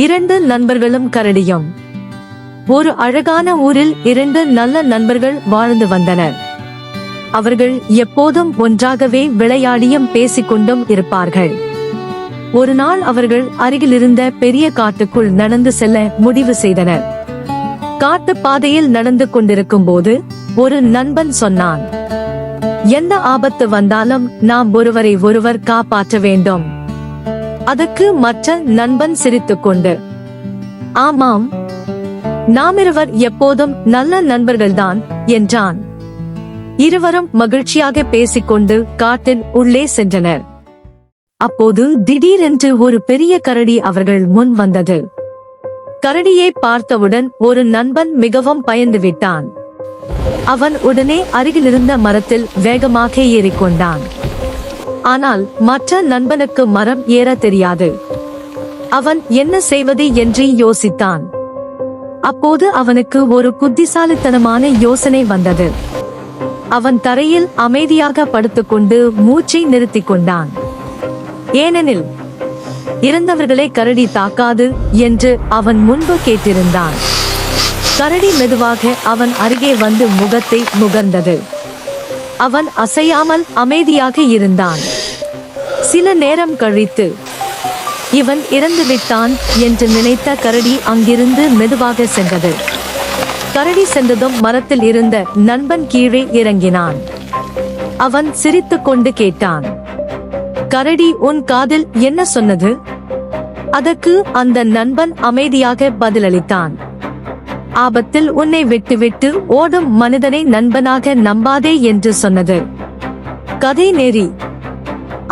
இரண்டு நண்பர்களும் கரடியும். ஒரு அழகான ஊரில் இரண்டு நல்ல நண்பர்கள் வாழ்ந்து வந்தனர். அவர்கள் எப்போதும் ஒன்றாகவே விளையாடியும் பேசிக்கொண்டும் இருப்பார்கள். ஒரு நாள் அவர்கள் அருகிலிருந்த பெரிய காட்டுக்குள் நடந்து செல்ல முடிவு செய்தனர். காட்டு பாதையில் நடந்து கொண்டிருக்கும் போது ஒரு நண்பன் சொன்னான், எந்த ஆபத்து வந்தாலும் நாம் ஒருவரை ஒருவர் காப்பாற்ற வேண்டும். அதற்கு மற்ற நண்பன் சிரித்துக்கொண்டு, ஆமாம், நாமிருவர் எப்போதும் நல்ல நண்பர்கள்தான் என்றான். இருவரும் மகிழ்ச்சியாக பேசிக்கொண்டு காட்டின் உள்ளே சென்றனர். அப்போது திடீரென்று ஒரு பெரிய கரடி அவர்கள் முன் வந்தது. கரடியை பார்த்தவுடன் ஒரு நண்பன் மிகவும் பயந்து விட்டான். அவன் உடனே அருகிலிருந்த மரத்தில் வேகமாக ஏறிக்கொண்டான். ஆனால் மற்ற நண்பனுக்கு மரம் ஏற தெரியாது. அவன் என்ன செய்வது என்று யோசித்தான். அப்போது அவனுக்கு ஒரு புத்திசாலித்தனமான யோசனை வந்தது. அவன் தரையில் அமைதியாக படுத்துக்கொண்டு மூச்சை நிறுத்திக் கொண்டான். ஏனெனில் இறந்தவர்களை கரடி தாக்காது என்று அவன் முன்பு கேட்டிருந்தான். கரடி மெதுவாக அவன் அருகே வந்து முகத்தை முகர்ந்தது. அவன் அசையாமல் அமைதியாக இருந்தான். சில நேரம் கழித்து, இவன் இறந்துவிட்டான் என்று நினைத்த கரடி அங்கிருந்து மெதுவாக சென்றது. கரடி சென்றதும் மரத்தில் இருந்த நண்பன் கீழே இறங்கினான். அவன் சிரித்துக்கொண்டு கேட்டான், கரடி உன் காதில் என்ன சொன்னது? அதற்கு அந்த நண்பன் அமைதியாக பதிலளித்தான், ஆபத்தில் உன்னை விட்டுவிட்டு ஓடும் மனிதனை நண்பனாக நம்பாதே என்று சொன்னது. கதை நெறி: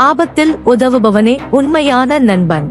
ஆபத்தில் உதவுபவனே உண்மையான நண்பன்.